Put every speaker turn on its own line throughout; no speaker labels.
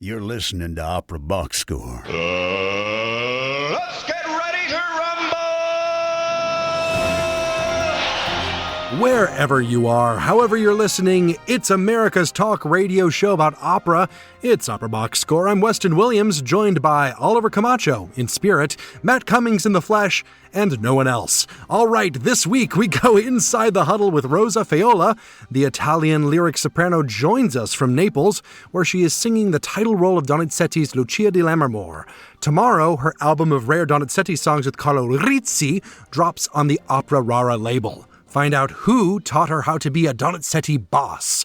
You're listening to Opera Box Score.
Let's get ready to rumble!
Wherever you are, however you're listening, it's America's talk radio show about opera. It's Opera Box Score. I'm Weston Williams, joined by Oliver Camacho in spirit, Matt Cummings in the flesh, and no one else. All right, this week we go inside the huddle with Rosa Feola. The Italian lyric soprano joins us from Naples, where she is singing the title role of Donizetti's Lucia di Lammermoor. Tomorrow, her album of rare Donizetti songs with Carlo Rizzi drops on the Opera Rara label. Find out who taught her how to be a Donizetti boss.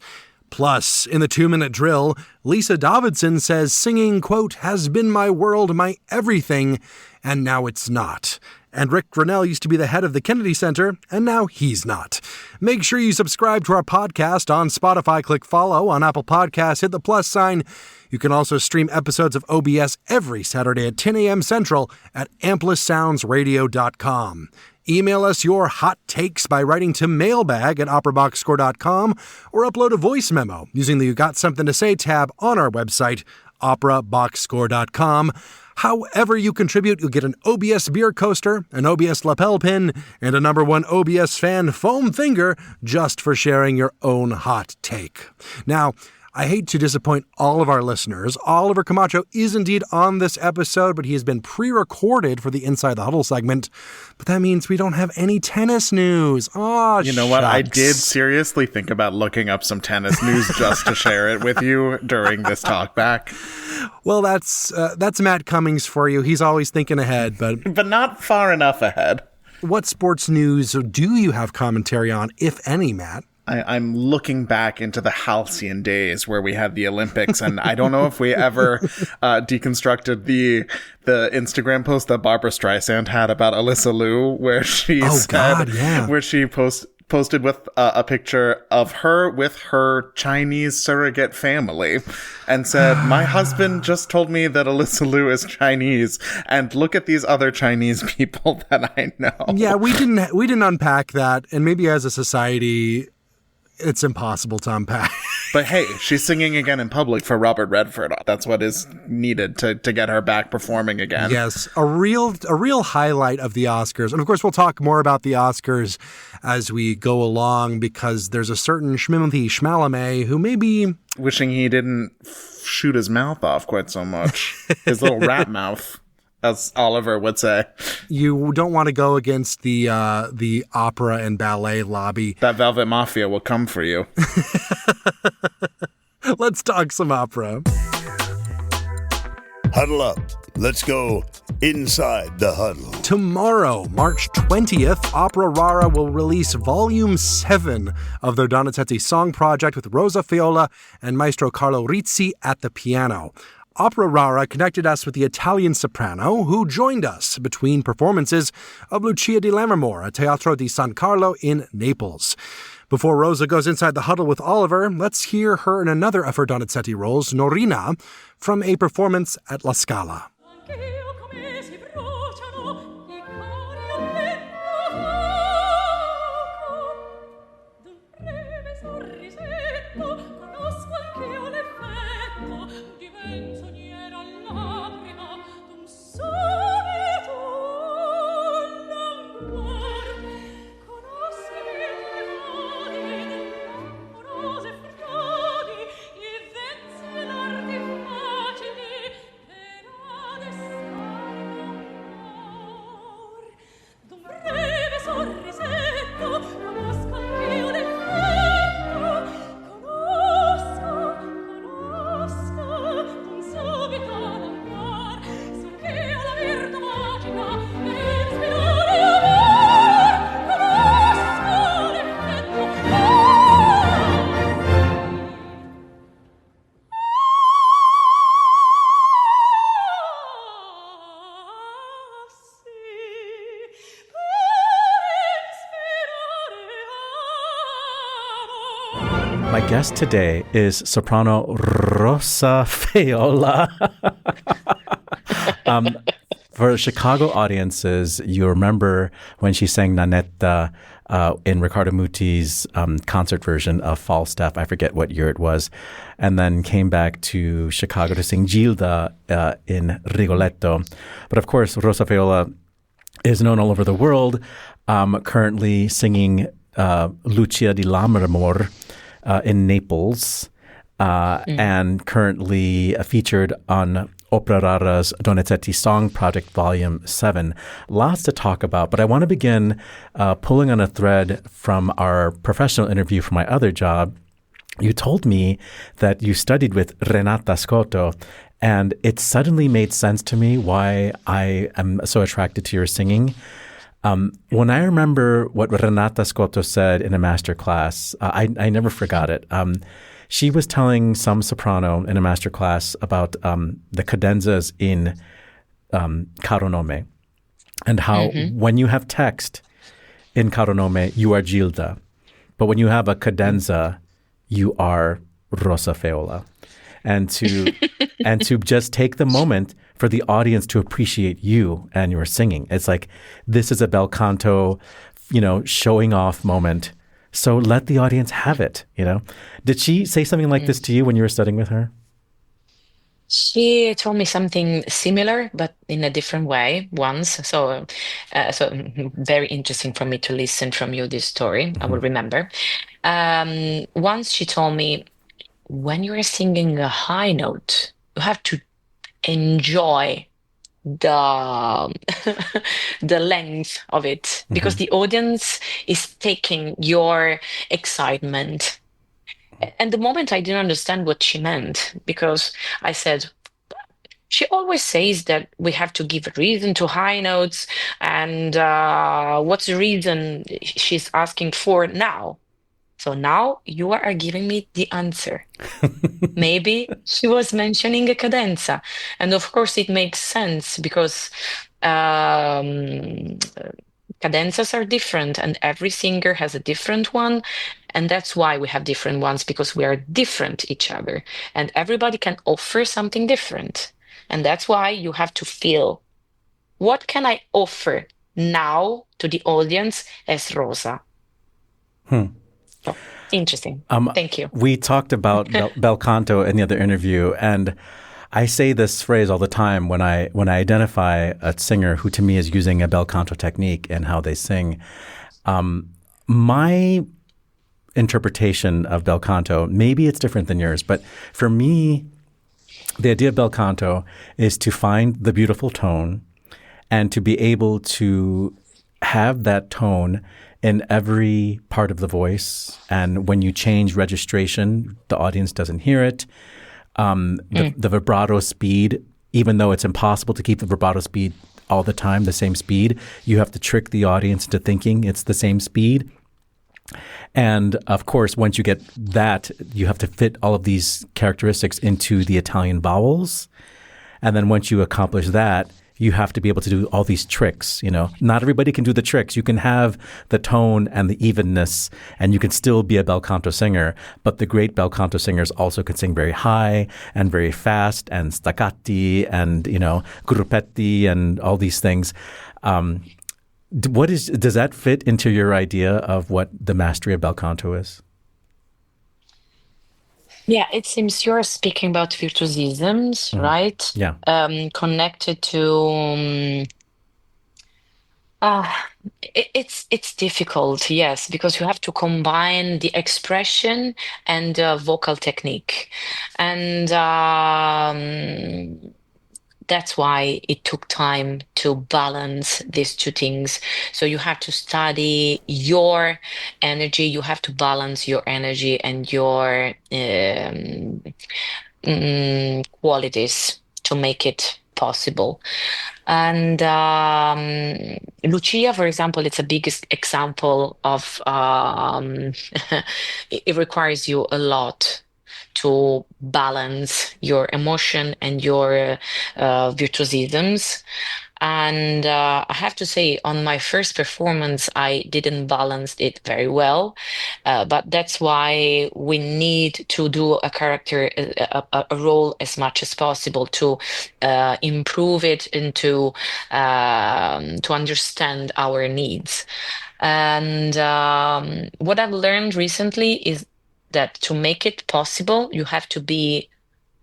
Plus, in the 2-minute drill, Lise Davidsen says singing, quote, has been my world, my everything, and now it's not. And Ric Grenell used to be the head of the Kennedy Center, and now he's not. Make sure you subscribe to our podcast on Spotify. Click follow. On Apple Podcasts, hit the plus sign. You can also stream episodes of OBS every Saturday at 10 a.m. Central at amplisoundsradio.com. Email us your hot takes by writing to mailbag at operaboxscore.com or upload a voice memo using the You Got Something to Say tab on our website, operaboxscore.com. However you contribute, you'll get an OBS beer coaster, an OBS lapel pin, and a #1 OBS fan foam finger just for sharing your own hot take. Now, I hate to disappoint all of our listeners. Oliver Camacho is indeed on this episode, but he has been pre-recorded for the Inside the Huddle segment. But that means we don't have any tennis news. Oh,
you know what? I did seriously think about looking up some tennis news just to share it with you during this talk back.
Well, that's Matt Cummings for you. He's always thinking ahead, but
not far enough ahead.
What sports news do you have commentary on, if any, Matt?
I'm looking back into the halcyon days where we had the Olympics, and I don't know if we ever deconstructed the Instagram post that Barbara Streisand had about Alyssa Liu, where she where she posted with a picture of her with her Chinese surrogate family and said, my husband just told me that Alyssa Liu is Chinese, and look at these other Chinese people that I know.
Yeah, we didn't unpack that, and maybe as a society it's impossible to unpack.
But hey, she's singing again in public for Robert Redford. That's what is needed to get her back performing again.
Yes, a real highlight of the Oscars. And of course, we'll talk more about the Oscars as we go along, because there's a certain Timothée Chalamet who may be
wishing he didn't shoot his mouth off quite so much. His little rat mouth, as Oliver would say.
You don't want to go against the opera and ballet lobby.
That Velvet Mafia will come for you.
Let's talk some opera.
Huddle up. Let's go inside the huddle.
Tomorrow, March 20th, Opera Rara will release Volume 7 of their Donizetti Song project with Rosa Feola and Maestro Carlo Rizzi at the piano. Opera Rara connected us with the Italian soprano who joined us between performances of Lucia di Lammermoor at Teatro di San Carlo in Naples. Before Rosa goes inside the huddle with Oliver, let's hear her in another of her Donizetti roles, Norina, from a performance at La Scala.
My guest today is soprano Rosa Feola. For Chicago audiences, you remember when she sang Nanetta in Riccardo Muti's concert version of Falstaff. I forget what year it was. And then came back to Chicago to sing Gilda in Rigoletto. But of course, Rosa Feola is known all over the world, currently singing Lucia di Lammermoor in Naples, and currently featured on Opera Rara's Donizetti Song Project Volume 7. Lots to talk about, but I want to begin pulling on a thread from our professional interview for my other job. You told me that you studied with Renata Scotto, and it suddenly made sense to me why I am so attracted to your singing. When I remember what Renata Scotto said in a master class, I never forgot it. She was telling some soprano in a master class about the cadenzas in Caro Nome, and how when you have text in Caro Nome, you are Gilda. But when you have a cadenza, you are Rosa Feola. And to just take the moment for the audience to appreciate you and your singing. It's like, this is a bel canto, showing off moment. So let the audience have it, Did she say something like this to you when you were studying with her?
She told me something similar, but in a different way once. So very interesting for me to listen from you this story. I will remember. Once she told me, when you are singing a high note, you have to enjoy the the length of it, because the audience is taking your excitement. And the moment I didn't understand what she meant, because I said, she always says that we have to give a reason to high notes, and what's the reason she's asking for now? So now you are giving me the answer. Maybe she was mentioning a cadenza. And of course, it makes sense because cadenzas are different and every singer has a different one. And that's why we have different ones, because we are different each other. And everybody can offer something different. And that's why you have to feel, what can I offer now to the audience as Rosa? Oh, interesting. Thank you.
We talked about bel canto in the other interview, and I say this phrase all the time when I identify a singer who to me is using a bel canto technique and how they sing. My interpretation of bel canto, maybe it's different than yours, but for me, the idea of bel canto is to find the beautiful tone and to be able to have that tone in every part of the voice. And when you change registration, the audience doesn't hear it. The vibrato speed, even though it's impossible to keep the vibrato speed all the time, the same speed, you have to trick the audience into thinking it's the same speed. And of course, once you get that, you have to fit all of these characteristics into the Italian vowels. And then once you accomplish that, you have to be able to do all these tricks, Not everybody can do the tricks. You can have the tone and the evenness, and you can still be a bel canto singer. But the great bel canto singers also can sing very high and very fast and staccati and, gruppetti and all these things. Does that fit into your idea of what the mastery of bel canto is?
Yeah, it seems you're speaking about virtuosisms, right?
Yeah.
Connected to it's difficult, yes, because you have to combine the expression and vocal technique, and that's why it took time to balance these two things. So you have to study your energy, you have to balance your energy and your qualities to make it possible. And Lucia, for example, it's a big example of it requires you a lot to balance your emotion and your virtuosisms. And I have to say, on my first performance, I didn't balance it very well. But that's why we need to do a character, a role as much as possible to improve it and to understand our needs. And what I've learned recently is that to make it possible, you have to be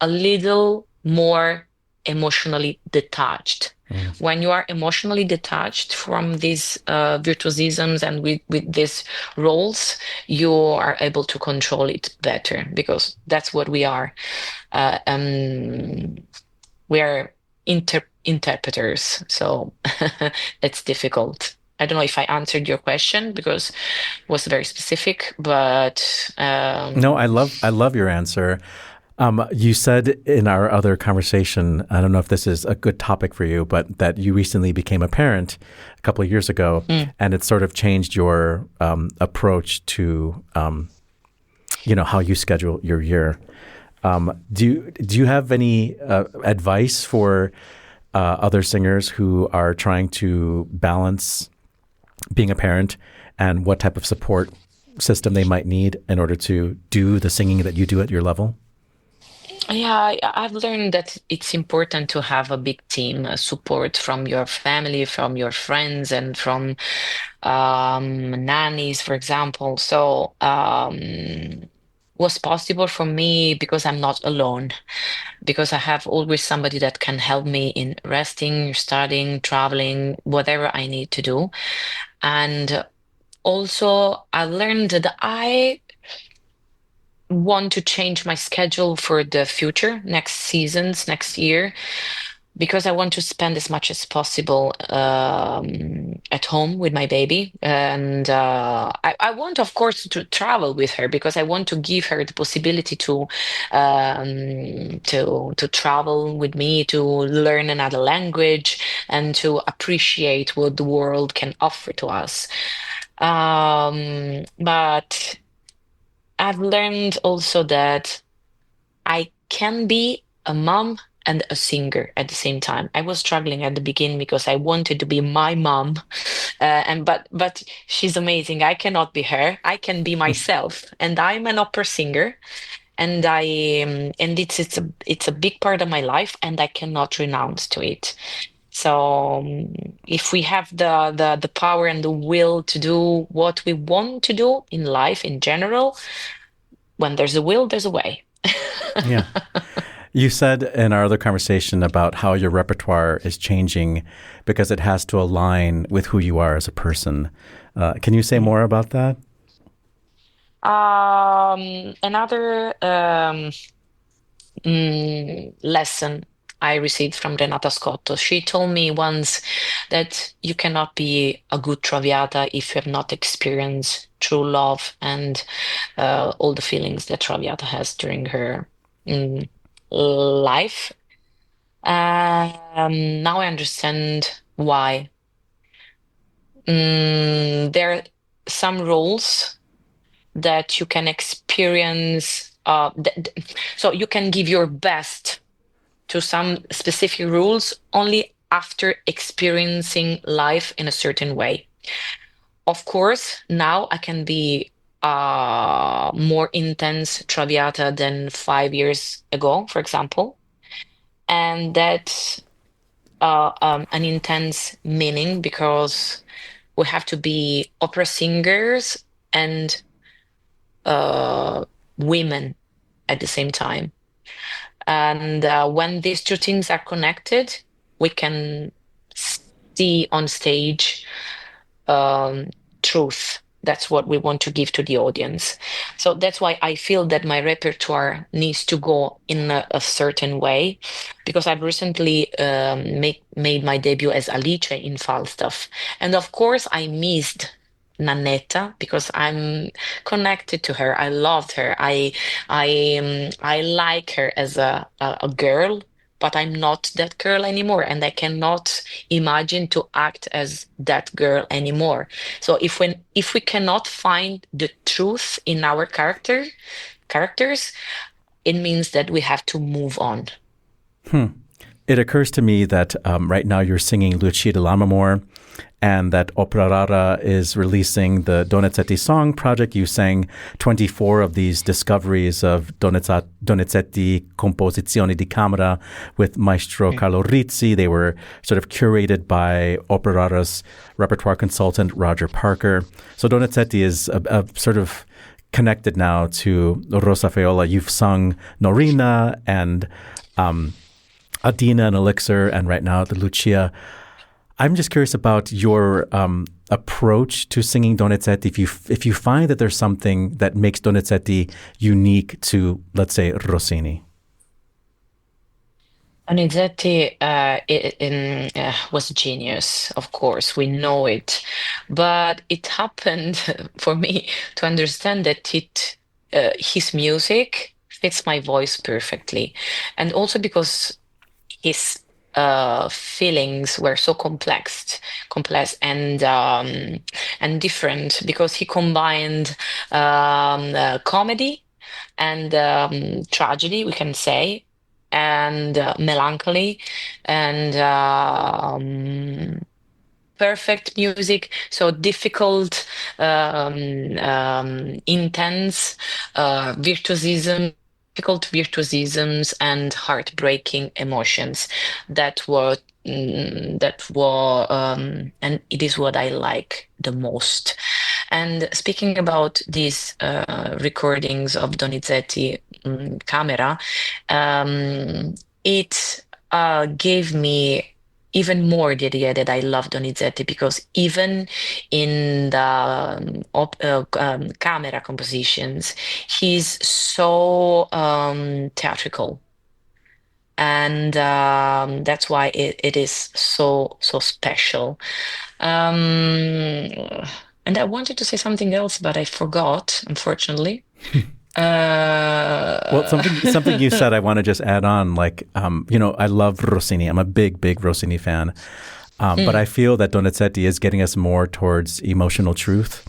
a little more emotionally detached. When you are emotionally detached from these virtuosisms and with these roles, you are able to control it better because that's what we are. We are interpreters, so it's difficult. I don't know if I answered your question because it was very specific, but
No, I love your answer. You said in our other conversation, I don't know if this is a good topic for you, but that you recently became a parent a couple of years ago, and it sort of changed your approach to, how you schedule your year. Do you have any advice for other singers who are trying to balance being a parent and what type of support system they might need in order to do the singing that you do at your level?
Yeah, I've learned that it's important to have a big team, support from your family, from your friends, and from nannies, for example. So, was possible for me because I'm not alone, because I have always somebody that can help me in resting, studying, traveling, whatever I need to do. And also, I learned that I want to change my schedule for the future, next seasons, next year, because I want to spend as much as possible at home with my baby. And I want, of course, to travel with her because I want to give her the possibility to travel with me, to learn another language, and to appreciate what the world can offer to us. But I've learned also that I can be a mom and a singer at the same time. I was struggling at the beginning because I wanted to be my mom, but she's amazing. I cannot be her. I can be myself, and I'm an opera singer, and it's a big part of my life, and I cannot renounce to it. So if we have the power and the will to do what we want to do in life in general, when there's a will, there's a way.
Yeah. You said in our other conversation about how your repertoire is changing because it has to align with who you are as a person. Can you say more about that?
Another lesson I received from Renata Scotto. She told me once that you cannot be a good Traviata if you have not experienced true love and all the feelings that Traviata has during her life. Now I understand why. There are some roles that you can experience. So you can give your best to some specific rules only after experiencing life in a certain way. Of course, now I can be more intense Traviata than 5 years ago, for example, and that's an intense meaning because we have to be opera singers and women at the same time. And when these two things are connected, we can see on stage truth. That's what we want to give to the audience. So that's why I feel that my repertoire needs to go in a certain way, because I've recently made my debut as Alice in Falstaff. And of course, I missed Nannetta because I'm connected to her. I loved her. I like her as a girl, but I'm not that girl anymore, and I cannot imagine to act as that girl anymore. So if we cannot find the truth in our characters, it means that we have to move on.
it occurs to me that right now you're singing Lucia de Lammermoor, and that Opera Rara is releasing the Donizetti Song project. You sang 24 of these discoveries of Donizetti Composizioni di Camera with Maestro Carlo Rizzi. They were sort of curated by Opera Rara's repertoire consultant, Roger Parker. So Donizetti is a sort of connected now to Rosa Feola. You've sung Norina and Adina and Elixir, and right now the Lucia. I'm just curious about your approach to singing Donizetti. If you find that there's something that makes Donizetti unique to, let's say, Rossini.
Donizetti was genius, of course, we know it. But it happened for me to understand that his music fits my voice perfectly. And also because his feelings were so complex and different, because he combined comedy and tragedy, we can say, and melancholy and perfect music, so difficult, intense virtuosism, difficult virtuosisms and heartbreaking emotions that were and it is what I like the most. And speaking about these recordings of Donizetti Camera, it gave me even more the idea that I love Donizetti, because even in the camera compositions, he's so theatrical. And that's why it is so special. And I wanted to say something else, but I forgot, unfortunately.
Well, something you said, I want to just add on. Like, I love Rossini. I'm a big Rossini fan. But I feel that Donizetti is getting us more towards emotional truth.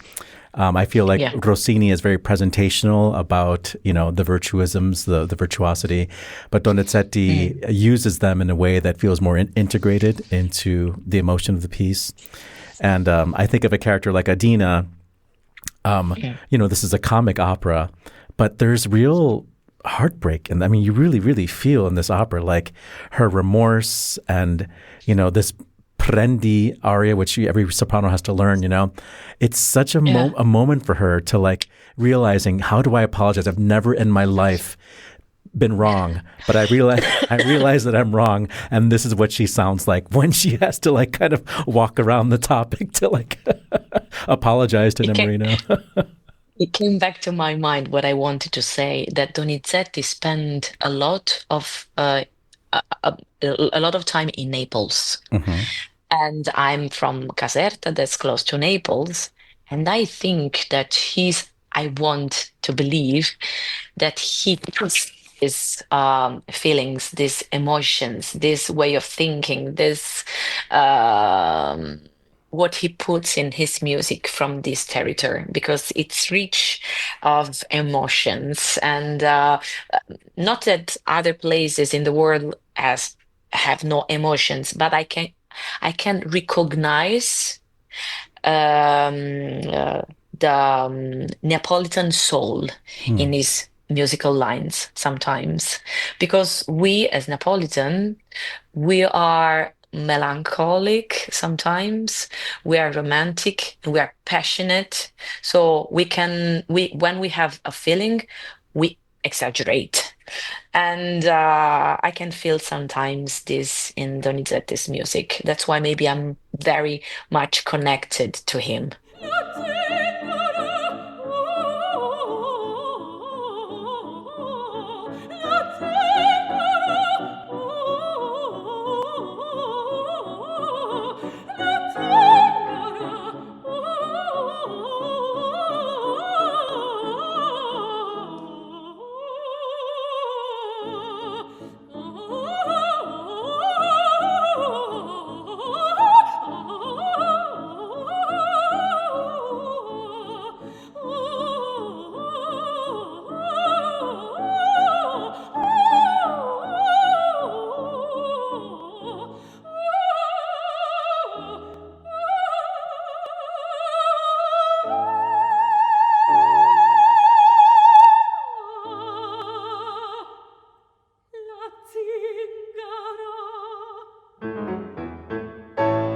I feel like Rossini is very presentational about, the virtuisms, the virtuosity, but Donizetti uses them in a way that feels more integrated into the emotion of the piece. And I think of a character like Adina. This is a comic opera, but there's real heartbreak. And I mean, you really, really feel in this opera, like her remorse and, this prendi aria, which every soprano has to learn, it's such a moment for her to like realizing, how do I apologize? I've never in my life been wrong, but I realize that I'm wrong. And this is what she sounds like when she has to like kind of walk around the topic to like apologize to Nemorino.
It came back to my mind what I wanted to say, that Donizetti spent a lot of time in Naples.
Mm-hmm.
And I'm from Caserta, that's close to Naples. And I think that I want to believe that he puts his feelings, these emotions, this way of thinking, this what he puts in his music from this territory, because it's rich of emotions. And not that other places in the world have no emotions, but I can recognize the Neapolitan soul in his musical lines sometimes, because we as Neapolitan, we are melancholic sometimes, we are romantic, we are passionate, so when we have a feeling, we exaggerate. And I can feel sometimes this in Donizetti's music. That's why maybe I'm very much connected to him.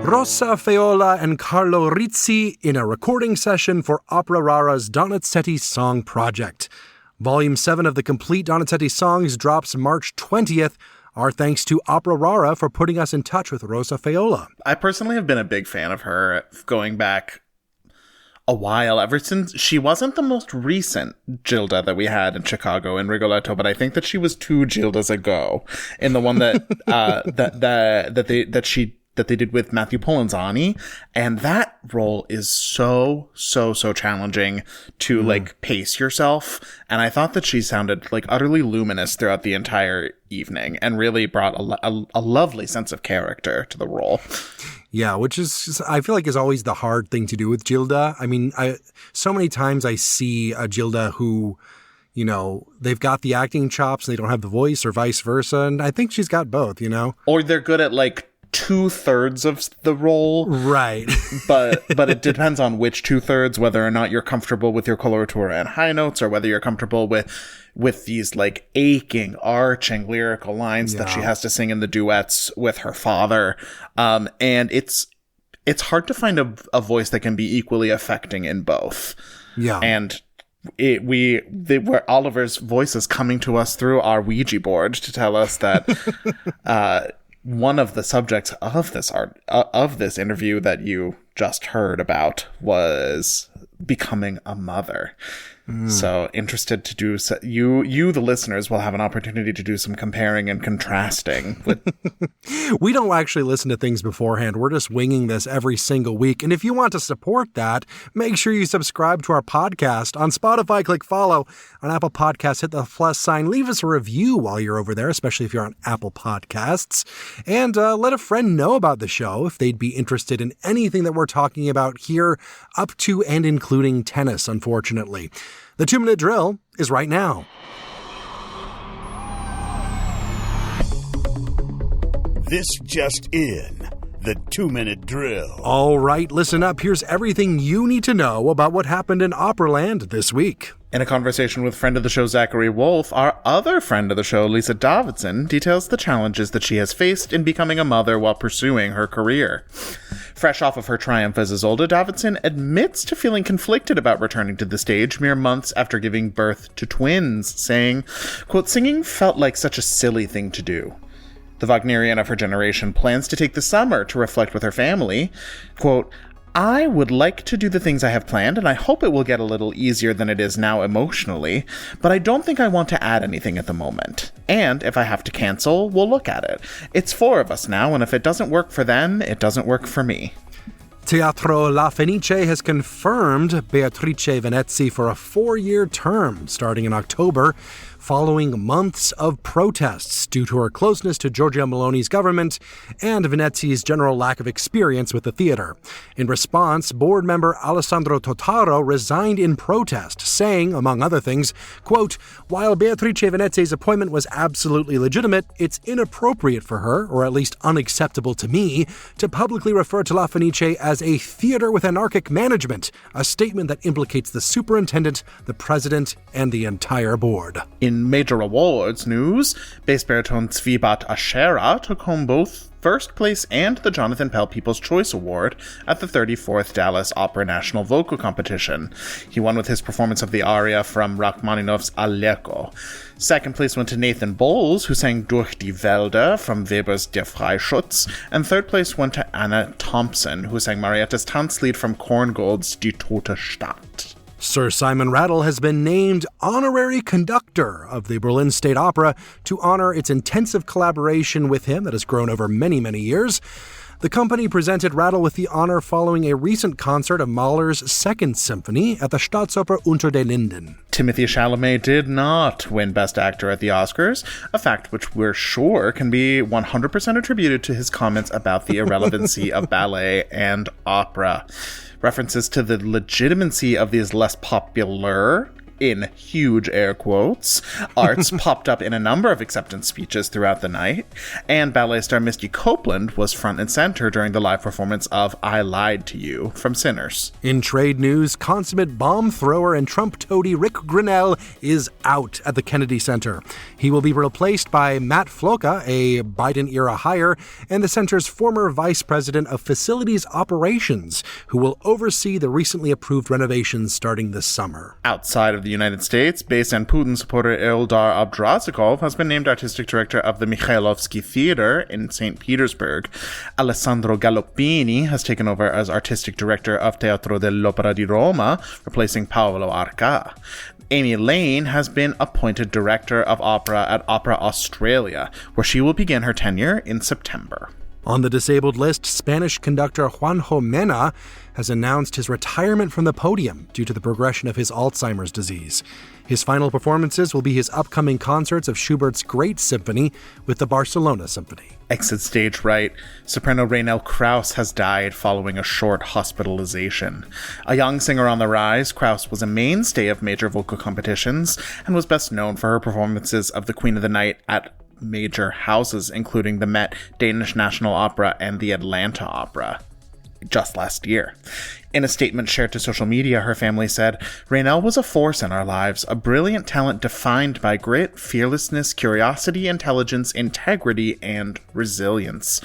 Rosa Feola and Carlo Rizzi in a recording session for Opera Rara's Donizetti Song project. Volume 7 of the complete Donizetti Songs drops March 20th. Our thanks to Opera Rara for putting us in touch with Rosa Feola.
I personally have been a big fan of her going back a while, ever since she wasn't the most recent Gilda that we had in Chicago in Rigoletto, but I think that she was 2 Gildas ago in the one that that they did with Matthew Polenzani, and that role is so challenging to like pace yourself, and I thought that she sounded like utterly luminous throughout the entire evening and really brought a lovely sense of character to the role.
Yeah, which is, I feel like, is always the hard thing to do with Gilda. I mean, so many times I see a Gilda who, you know, they've got the acting chops and they don't have the voice, or vice versa, and I think she's got both, you know?
Or they're good at like 2/3 of the role.
Right.
but it depends on which 2/3, whether or not you're comfortable with your coloratura and high notes, or whether you're comfortable with these like aching, arching lyrical lines that she has to sing in the duets with her father. And it's hard to find a voice that can be equally affecting in both. Yeah. And where Oliver's voice is coming to us through our Ouija board to tell us that one of the subjects of this interview that you just heard about was becoming a mother. So interested to do so. You the listeners will have an opportunity to do some comparing and contrasting with.
We don't actually listen to things beforehand. We're just winging this every single week. And if you want to support that, make sure you subscribe to our podcast. On Spotify, click follow. On Apple Podcasts, hit the plus sign. Leave us a review while you're over there, especially if you're on Apple Podcasts. And let a friend know about the show if they'd be interested in anything that we're talking about here, up to and including tennis, unfortunately. The 2-minute drill is right now.
This just in. The 2-minute drill.
All right, listen up. Here's everything you need to know about what happened in Operaland this week.
In a conversation with friend of the show Zachary Wolf, our other friend of the show, Lise Davidsen, details the challenges that she has faced in becoming a mother while pursuing her career. Fresh off of her triumph as Isolde, Davidsen admits to feeling conflicted about returning to the stage mere months after giving birth to twins, saying, quote, "Singing felt like such a silly thing to do." The Wagnerian of her generation plans to take the summer to reflect with her family. Quote, "I would like to do the things I have planned, and I hope it will get a little easier than it is now emotionally, but I don't think I want to add anything at the moment. And if I have to cancel, we'll look at it. It's 4 of us now, and if it doesn't work for them, it doesn't work for me."
Teatro La Fenice has confirmed Beatrice Venezzi for a 4-year term starting in October, following months of protests due to her closeness to Giorgia Meloni's government and Venezzi's general lack of experience with the theater. In response, board member Alessandro Totaro resigned in protest, saying, among other things, quote, "While Beatrice Venezzi's appointment was absolutely legitimate, it's inappropriate for her, or at least unacceptable to me, to publicly refer to La Fenice as a theater with anarchic management, a statement that implicates the superintendent, the president, and the entire board."
In major awards news, bass baritone Tzvibat Ashera took home both first place and the Jonathan Pell People's Choice Award at the 34th Dallas Opera National Vocal Competition. He won with his performance of the aria from Rachmaninoff's Allegro. Second place went to Nathan Bowles, who sang Durch die Wälder from Weber's Der Freischutz, and third place went to Anna Thompson, who sang Marietta's Tanzlied from Korngold's Die Tote Stadt.
Sir Simon Rattle has been named honorary conductor of the Berlin State Opera to honor its intensive collaboration with him that has grown over many, many years. The company presented Rattle with the honor following a recent concert of Mahler's Second Symphony at the Staatsoper Unter den Linden.
Timothée Chalamet did not win Best Actor at the Oscars, a fact which we're sure can be 100% attributed to his comments about the irrelevancy of ballet and opera. References to the legitimacy of these less popular in huge air quotes, arts popped up in a number of acceptance speeches throughout the night, and ballet star Misty Copeland was front and center during the live performance of I Lied to You from Sinners.
In trade news, consummate bomb thrower and Trump toady Ric Grenell is out at the Kennedy Center. He will be replaced by Matt Floca, a Biden-era hire, and the center's former vice president of facilities operations, who will oversee the recently approved renovations starting this summer.
Outside of the United States, based on Putin supporter Eldar Abdrazikov has been named artistic director of the Mikhailovsky Theater in St. Petersburg. Alessandro Galoppini has taken over as artistic director of Teatro dell'Opera di Roma, replacing Paolo Arca. Amy Lane has been appointed director of opera at Opera Australia, where she will begin her tenure in September.
On the disabled list, Spanish conductor Juanjo Mena has announced his retirement from the podium due to the progression of his Alzheimer's disease. His final performances will be his upcoming concerts of Schubert's Great Symphony with the Barcelona Symphony.
Exit stage right, soprano Raynell Krauss has died following a short hospitalization. A young singer on the rise, Krauss was a mainstay of major vocal competitions and was best known for her performances of the Queen of the Night at major houses, including the Met, Danish National Opera, and the Atlanta Opera, just last year. In a statement shared to social media, her family said, Raynell was a force in our lives, a brilliant talent defined by grit, fearlessness, curiosity, intelligence, integrity, and resilience.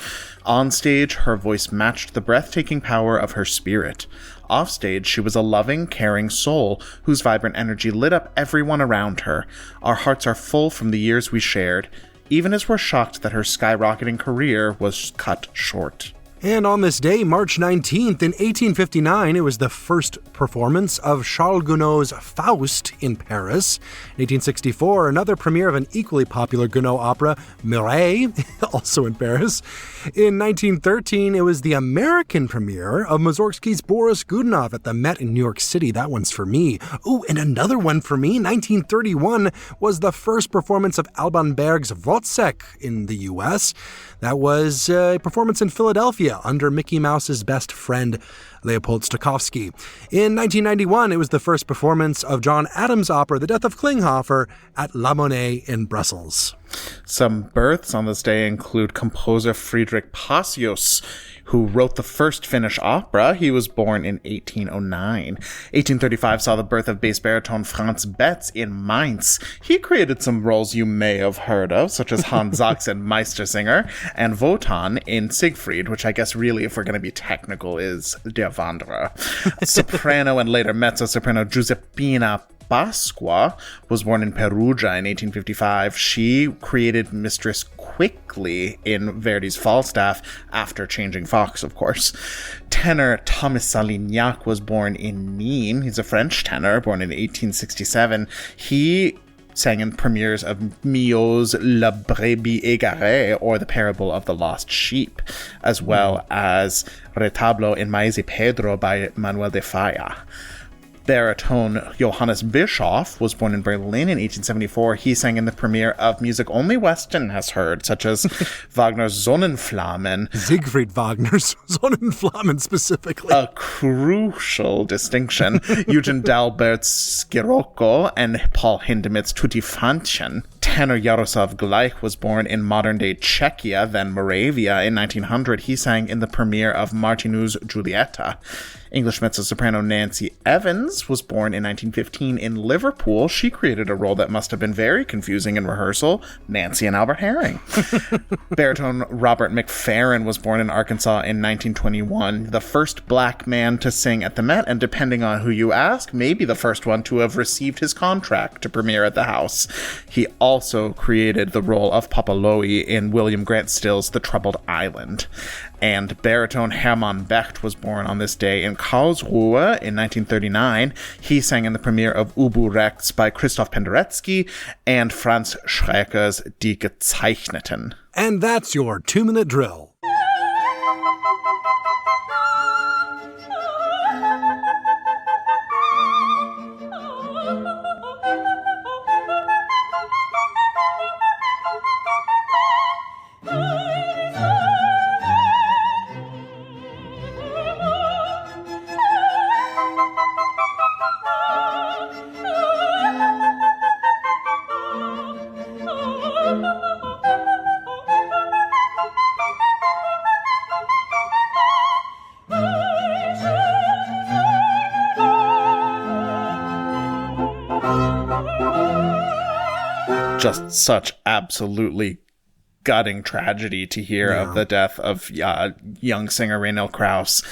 On stage, her voice matched the breathtaking power of her spirit. Offstage, she was a loving, caring soul whose vibrant energy lit up everyone around her. Our hearts are full from the years we shared, even as we're shocked that her skyrocketing career was cut short.
And on this day, March 19th, in 1859, it was the first performance of Charles Gounod's Faust in Paris. In 1864, another premiere of an equally popular Gounod opera, Mireille, also in Paris. In 1913, it was the American premiere of Mussorgsky's Boris Godunov at the Met in New York City. That one's for me. Ooh, and another one for me. 1931 was the first performance of Alban Berg's Wozzeck in the U.S. That was a performance in Philadelphia under Mickey Mouse's best friend, Leopold Stokowski. In 1991, it was the first performance of John Adams' opera, The Death of Klinghoffer, at La Monnaie in Brussels.
Some births on this day include composer Friedrich Passius, who wrote the first Finnish opera. He was born in 1809. 1835 saw the birth of bass baritone Franz Betz in Mainz. He created some roles you may have heard of, such as Hans Sachs in Meistersinger and Wotan in Siegfried, which I guess really, if we're going to be technical, is Der Wanderer. Soprano and later mezzo-soprano Giuseppina Pasqua was born in Perugia in 1855. She created Mistress Quickly in Verdi's Falstaff after changing Fox, of course. Tenor Thomas Salignac was born in Nîmes. He's a French tenor, born in 1867. He sang in premieres of Milhaud's La Brebis Égarée, or The Parable of the Lost Sheep, as well as Retablo in Maese Pedro by Manuel de Falla. Baritone Johannes Bischoff was born in Berlin in 1874. He sang in the premiere of music only Weston has heard, such as Wagner's Sonnenflammen.
Siegfried Wagner's Sonnenflammen specifically.
A crucial distinction. Eugen D'Albert's Scirocco and Paul Hindemith's Tutti Fantchen. Tenor Jaroslav Gleich was born in modern-day Czechia, then Moravia, in 1900. He sang in the premiere of Martineau's Giulietta. English mezzo-soprano Nancy Evans was born in 1915 in Liverpool. She created a role that must have been very confusing in rehearsal, Nancy and Albert Herring. Baritone Robert McFerrin was born in Arkansas in 1921, the first black man to sing at the Met, and depending on who you ask, maybe the first one to have received his contract to premiere at the House. He also created the role of Papa Loie in William Grant Still's The Troubled Island. And baritone Hermann Becht was born on this day in Karlsruhe in 1939. He sang in the premiere of Ubu Rex by Christoph Penderecki and Franz Schreker's Die Gezeichneten.
And that's your 2-minute drill.
just such absolutely gutting tragedy to hear of the death of young singer Raynell Krauss,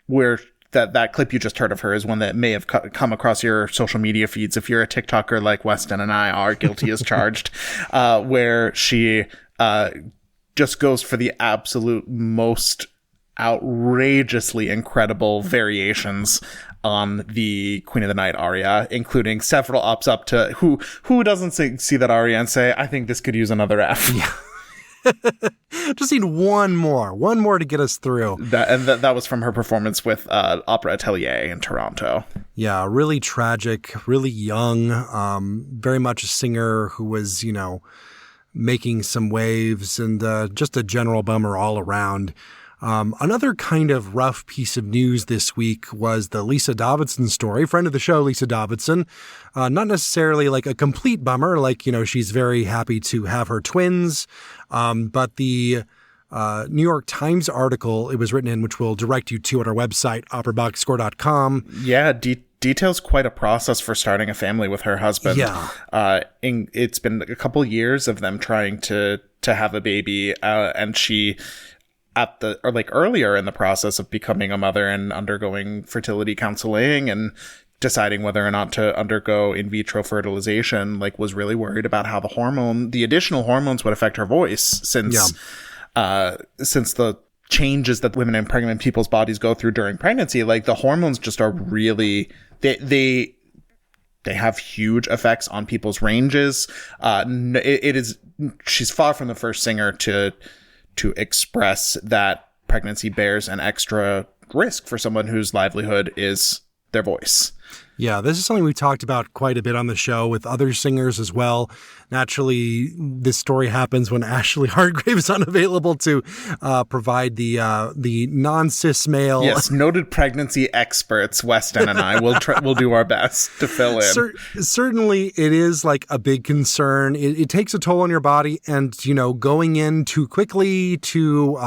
where that clip you just heard of her is one that may have come across your social media feeds if you're a TikToker like Weston and I are, guilty as charged, where she just goes for the absolute most outrageously incredible variations on the Queen of the Night aria, including several ups up to who doesn't see that aria and say, I think this could use another F. Yeah.
Just need one more to get us through.
That was from her performance with Opera Atelier in Toronto.
Yeah, really tragic, really young, very much a singer who was, making some waves, and just a general bummer all around. Another kind of rough piece of news this week was the Lise Davidsen story. Friend of the show, Lise Davidsen. Not necessarily like a complete bummer, like, she's very happy to have her twins. But the New York Times article it was written in, which we'll direct you to at our website, operaboxscore.com.
Yeah, details quite a process for starting a family with her husband.
Yeah.
It's been a couple years of them trying to have a baby, and she... earlier in the process of becoming a mother and undergoing fertility counseling and deciding whether or not to undergo in vitro fertilization, was really worried about how the additional hormones would affect her voice since the changes that women and pregnant people's bodies go through during pregnancy, the hormones just are really, they have huge effects on people's ranges. She's far from the first singer to express that pregnancy bears an extra risk for someone whose livelihood is their voice.
Yeah, this is something we talked about quite a bit on the show with other singers as well. Naturally, this story happens when Ashley Hargrave is unavailable to provide the non-cis male.
Yes, noted pregnancy experts, Weston and I will do our best to fill in.
Certainly, it is a big concern. It takes a toll on your body, and going in too quickly, too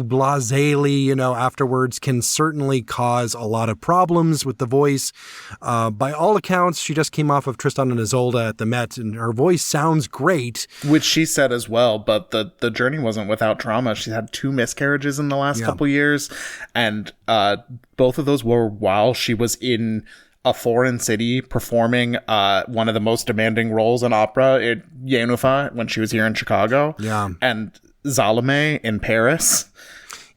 blasely, afterwards can certainly cause a lot of problems with the voice. By all accounts, she just came off of Tristan and Isolde at the Met, and her voice sounds great.
Which she said as well, but the journey wasn't without trauma. She had 2 miscarriages in the last couple years, and both of those were while she was in a foreign city performing one of the most demanding roles in opera, in Yenufä, when she was here in Chicago.
Yeah.
And Salome in Paris.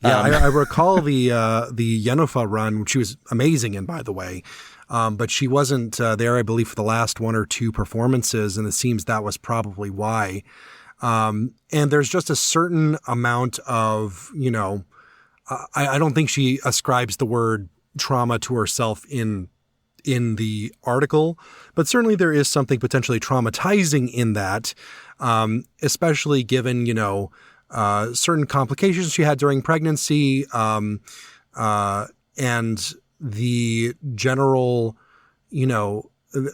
Yeah, I recall the Yenufä run, which she was amazing in, by the way. But she wasn't there, I believe, for the last 1 or 2 performances, and it seems that was probably why. And there's just a certain amount of, I don't think she ascribes the word trauma to herself in the article, but certainly there is something potentially traumatizing in that, especially given, certain complications she had during pregnancy, and the general,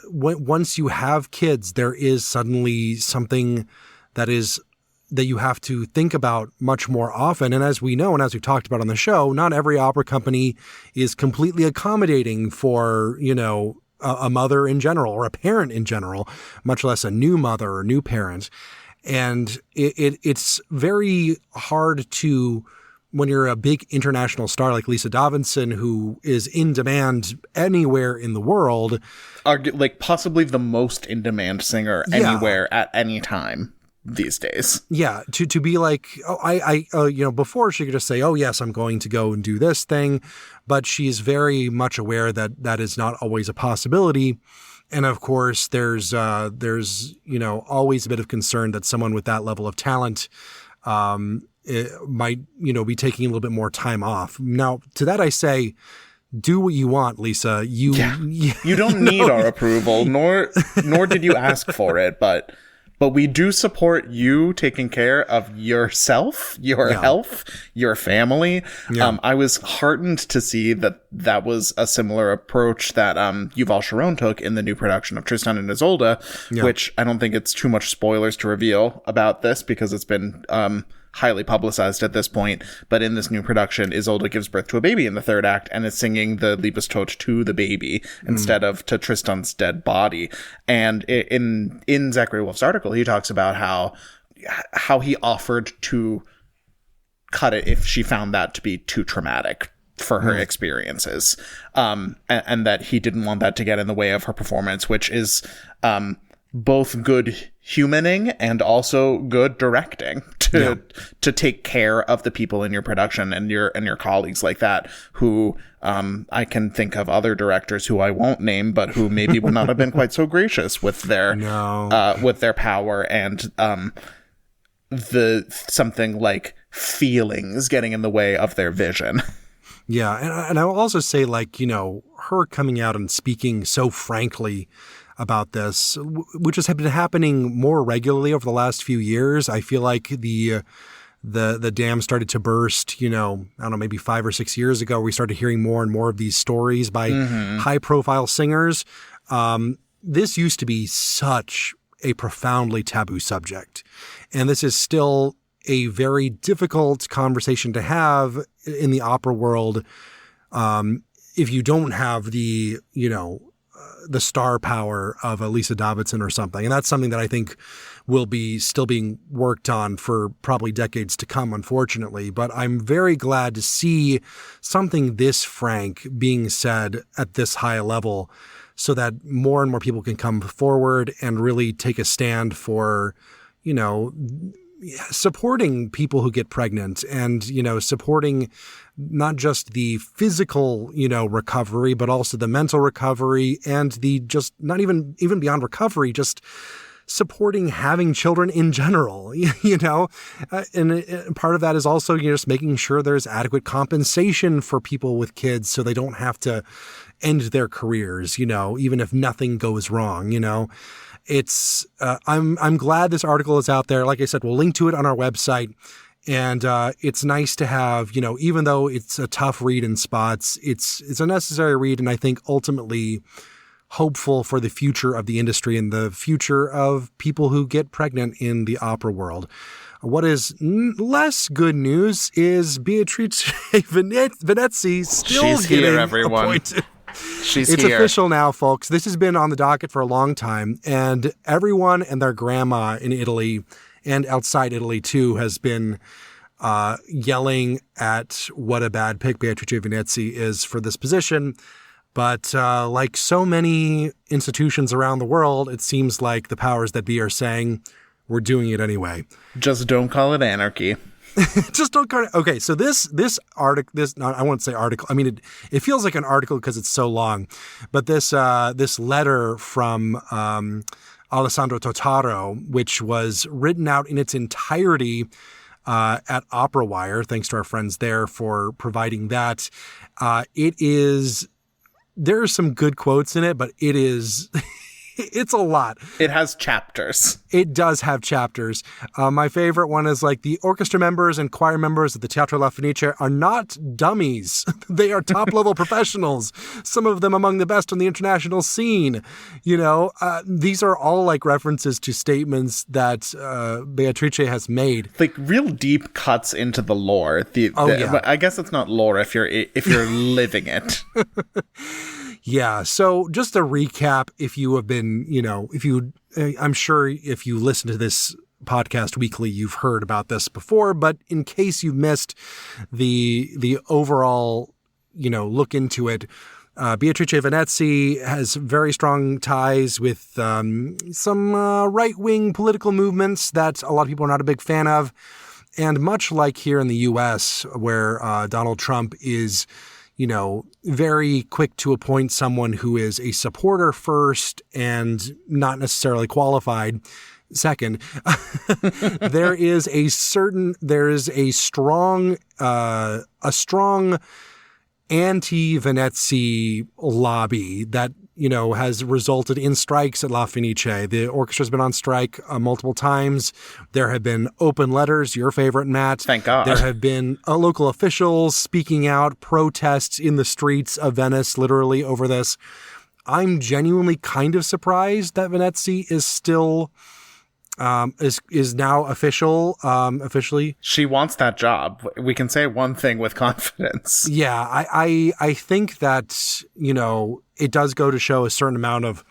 once you have kids, there is suddenly something that you have to think about much more often. And as we know, and as we've talked about on the show, not every opera company is completely accommodating for, a mother in general or a parent in general, much less a new mother or new parent. And it's very hard to, when you're a big international star like Lise Davidsen, who is in demand anywhere in the world.
Possibly the most in-demand singer anywhere at any time these days. Yeah,
to be before she could just say, oh, yes, I'm going to go and do this thing. But she's very much aware that that is not always a possibility. And of course, there's always a bit of concern that someone with that level of talent might, be taking a little bit more time off. Now, to that I say, do what you want, Lisa. You
don't need our approval, nor did you ask for it, but we do support you taking care of yourself, your health, your family. Yeah. I was heartened to see that was a similar approach that Yuval Sharon took in the new production of Tristan and Isolde, which I don't think it's too much spoilers to reveal about this because it's been highly publicized at this point. But in this new production, Isolde gives birth to a baby in the third act and is singing the Liebestod to the baby instead of to Tristan's dead body. And in Zachary Wolf's article, he talks about how he offered to cut it if she found that to be too traumatic for her experiences, and that he didn't want that to get in the way of her performance, which is both good humaning and also good directing to take care of the people in your production and your colleagues like that, who I can think of other directors who I won't name, but who maybe would not have been quite so gracious with their power and something like feelings getting in the way of their vision.
Yeah, and I will also say, like, her coming out and speaking so frankly about this, which has been happening more regularly over the last few years. I feel like the dam started to burst, I don't know, maybe 5 or 6 years ago. We started hearing more and more of these stories by high-profile singers. This used to be such a profoundly taboo subject, and this is still a very difficult conversation to have in the opera world if you don't have the star power of a Lise Davidsen or something. And that's something that I think will be still being worked on for probably decades to come, unfortunately. But I'm very glad to see something this frank being said at this high a level, so that more and more people can come forward and really take a stand for, supporting people who get pregnant and, supporting not just the physical, recovery, but also the mental recovery and the just not even beyond recovery, just supporting having children in general, and part of that is also, just making sure there's adequate compensation for people with kids so they don't have to end their careers, even if nothing goes wrong, It's I'm glad this article is out there. Like I said, we'll link to it on our website. And it's nice to have, even though it's a tough read in spots, it's a necessary read, and I think ultimately hopeful for the future of the industry and the future of people who get pregnant in the opera world. What is less good news is Beatrice Venezzi still
She's
getting
here, everyone.
appointed.
It's
here. Official now, folks. This has been on the docket for a long time, and everyone and their grandma in Italy and outside Italy too has been yelling at what a bad pick Beatrice Venezzi is for this position. But like so many institutions around the world, it seems like the powers that be are saying, we're doing it anyway.
Just don't call it anarchy.
Just don't call it. Okay, so this article, I won't say article. I mean, it feels like an article because it's so long. But this letter from Alessandro Totaro, which was written out in its entirety at Opera Wire, thanks to our friends there for providing that. There's some good quotes in it, but it's a lot.
It has chapters.
It does have chapters. My favorite one is like, the orchestra members and choir members of the Teatro La Fenice are not dummies. They are top-level professionals, some of them among the best on the international scene. These are all like references to statements that Beatrice has made.
Like real deep cuts into the lore. I guess it's not lore if you're living it.
Yeah. So just a recap, if you have been, I'm sure if you listen to this podcast weekly, you've heard about this before, but in case you missed the overall, look into it, Beatrice Venezzi has very strong ties with some right-wing political movements that a lot of people are not a big fan of. And much like here in the U.S., where Donald Trump is very quick to appoint someone who is a supporter first and not necessarily qualified second, there is a strong anti-Venezzi lobby that, has resulted in strikes at La Fenice. The orchestra's been on strike multiple times. There have been open letters, your favorite, Matt.
Thank God.
There have been local officials speaking out, protests in the streets of Venice, literally, over this. I'm genuinely kind of surprised that Venezzi is still is now officially.
She wants that job. We can say one thing with confidence.
Yeah, I think that, it does go to show a certain amount of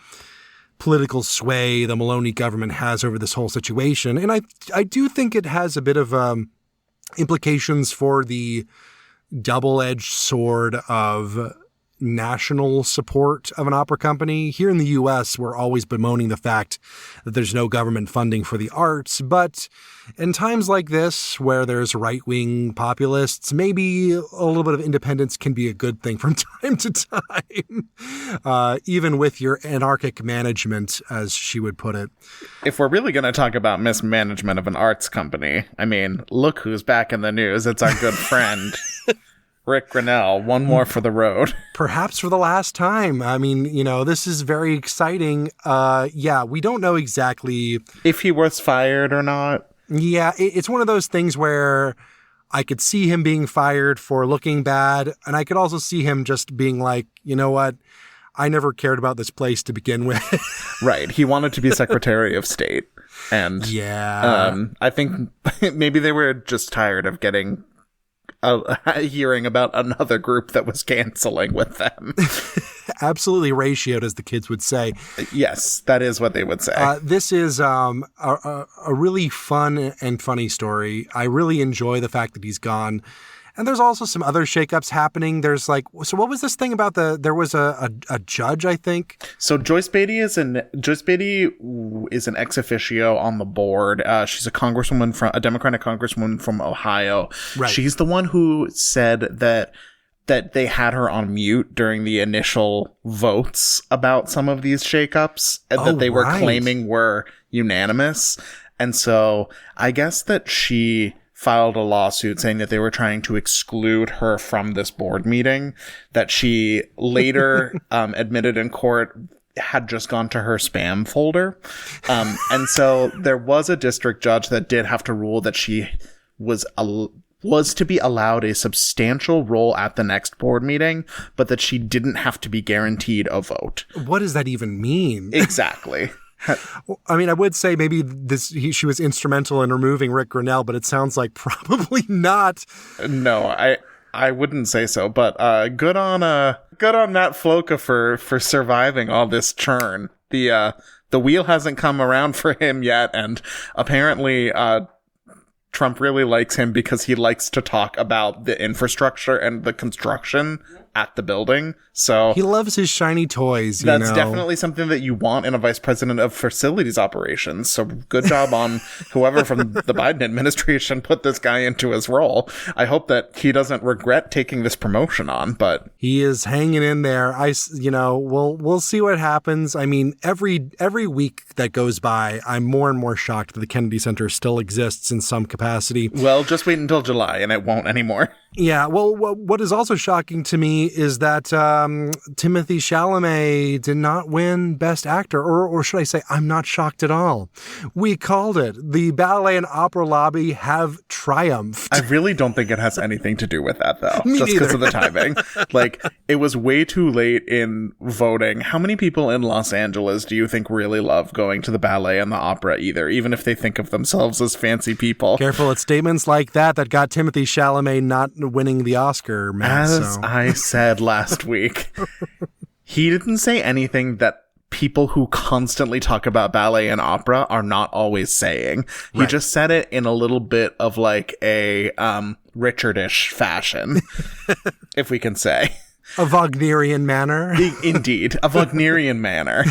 political sway the Maloney government has over this whole situation. And I do think it has a bit of implications for the double-edged sword of national support of an opera company. Here in the U.S., we're always bemoaning the fact that there's no government funding for the arts. But in times like this, where there's right-wing populists, maybe a little bit of independence can be a good thing from time to time, even with your anarchic management, as she would put it.
If we're really going to talk about mismanagement of an arts company, I mean, look who's back in the news. It's our good friend, Ric Grenell. One more for the road.
Perhaps for the last time. I mean, this is very exciting. We don't know exactly
if he was fired or not.
Yeah, it's one of those things where I could see him being fired for looking bad, and I could also see him just being like, you know what? I never cared about this place to begin with.
Right. He wanted to be Secretary of State. And I think maybe they were just tired of getting hearing about another group that was canceling with them.
Absolutely ratioed, as the kids would say.
Yes, that is what they would say.
This is a really fun and funny story. I really enjoy the fact that he's gone. And there's also some other shakeups happening. There's so what was this thing about there was a judge, I think? So
Joyce Beatty is an ex officio on the board. She's a Democratic congresswoman from Ohio. Right. She's the one who said that they had her on mute during the initial votes about some of these shakeups that they were claiming were unanimous. And so I guess that she filed a lawsuit saying that they were trying to exclude her from this board meeting, that she later admitted in court had just gone to her spam folder. And so there was a district judge that did have to rule that she was to be allowed a substantial role at the next board meeting, but that she didn't have to be guaranteed a vote.
What does that even mean?
Exactly.
I mean, I would say maybe she was instrumental in removing Ric Grenell, but it sounds like probably not.
No, I wouldn't say so. But good on Matt Floca for surviving all this churn. The wheel hasn't come around for him yet, and apparently Trump really likes him because he likes to talk about the infrastructure and the construction at the building. So
he loves his shiny toys.
That's definitely something that you want in a vice president of facilities operations. So good job on whoever from the Biden administration put this guy into his role. I hope that he doesn't regret taking this promotion on, but
he is hanging in there. We'll see what happens. I mean, every week that goes by, I'm more and more shocked that the Kennedy Center still exists in some capacity.
Well, just wait until July and it won't anymore.
Yeah, well, what is also shocking to me is that Timothée Chalamet did not win Best Actor, or should I say, I'm not shocked at all. We called it. The ballet and opera lobby have triumphed.
I really don't think it has anything to do with that, though,
Me
just because
neither.
of the timing. Like, it was way too late in voting. How many people in Los Angeles do you think really love going to the ballet and the opera either, even if they think of themselves as fancy people?
Careful, it's statements like that got Timothée Chalamet not winning the Oscar, Matt.
As I said last week, he didn't say anything that people who constantly talk about ballet and opera are not always saying. He just said it in a little bit of like a Richardish fashion, if we can say.
A Wagnerian manner.
Indeed, a Wagnerian manner.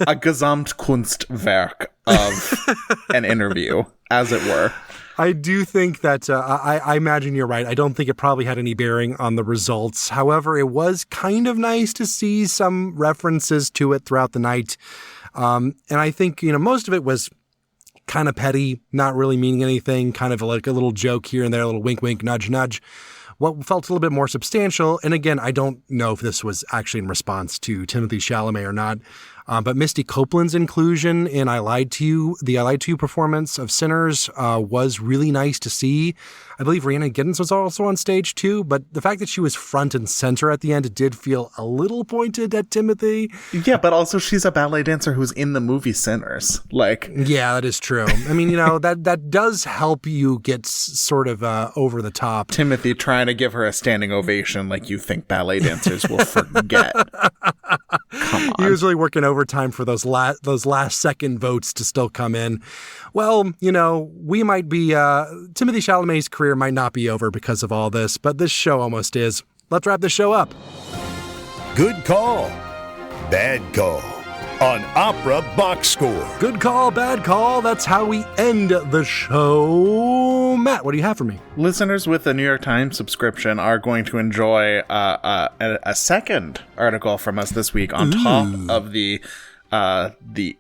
A Gesamtkunstwerk of an interview, as it were.
I do think that I imagine you're right. I don't think it probably had any bearing on the results. However, it was kind of nice to see some references to it throughout the night. And I think, most of it was kind of petty, not really meaning anything, kind of like a little joke here and there, a little wink, wink, nudge, nudge. What felt a little bit more substantial, and again, I don't know if this was actually in response to Timothée Chalamet or not, But Misty Copeland's inclusion in I Lied to You, the I Lied to You performance of Sinners was really nice to see. I believe Rhiannon Giddens was also on stage too, but the fact that she was front and center at the end did feel a little pointed at Timothy.
Yeah, but also she's a ballet dancer who's in the movie Sinners.
Yeah, that is true. I mean, that does help you get sort of over the top.
Timothy trying to give her a standing ovation like you think ballet dancers will forget. Come on.
He was really working overtime for those last second votes to still come in. Well, we might be, Timothy Chalamet's career might not be over because of all this, but this show almost is. Let's wrap the show up.
Good call. Bad call. On Opera Box Score.
Good call, bad call. That's how we end the show. Matt, what do you have for me?
Listeners with a New York Times subscription are going to enjoy a second article from us this week on top of the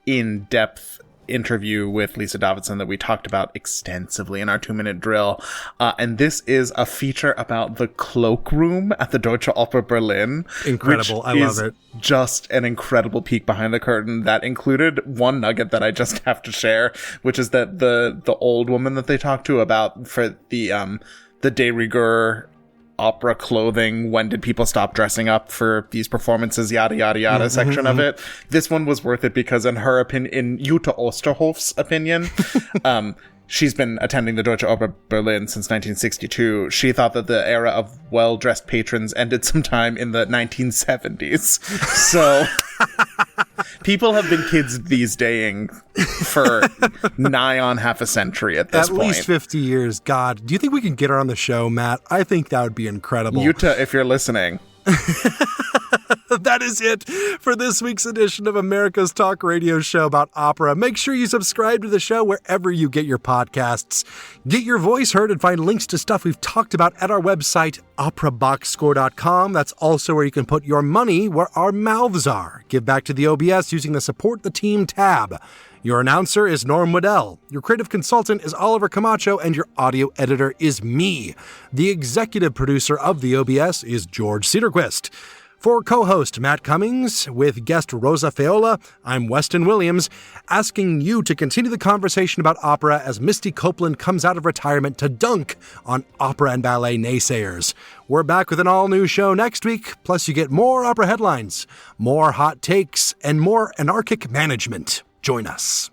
in-depth interview with Lise Davidsen that we talked about extensively in our 2-minute drill. And this is a feature about the cloakroom at the Deutsche Oper Berlin.
Incredible. I love it.
Just an incredible peek behind the curtain that included one nugget that I just have to share, which is that the old woman that they talked to about for the de rigueur opera clothing, when did people stop dressing up for these performances, yada yada yada section of it. This one was worth it because in her opinion, in Jutta Osterhof's opinion, she's been attending the Deutsche Oper Berlin since 1962. She thought that the era of well-dressed patrons ended sometime in the 1970s. So people have been kids these days for nigh on half a century at this point.
At least 50 years. God, do you think we can get her on the show, Matt? I think that would be incredible.
Jutta, if you're listening.
That is it for this week's edition of America's Talk Radio Show about opera. Make sure you subscribe to the show wherever you get your podcasts. Get your voice heard and find links to stuff we've talked about at our website, operaboxscore.com. That's also where you can put your money where our mouths are. Give back to the OBS using the Support the Team tab. Your announcer is Norm Waddell. Your creative consultant is Oliver Camacho, and your audio editor is me. The executive producer of the OBS is George Cedarquist. For co-host Matt Cummings, with guest Rosa Feola, I'm Weston Williams, asking you to continue the conversation about opera as Misty Copeland comes out of retirement to dunk on opera and ballet naysayers. We're back with an all-new show next week, plus you get more opera headlines, more hot takes, and more anarchic management. Join us.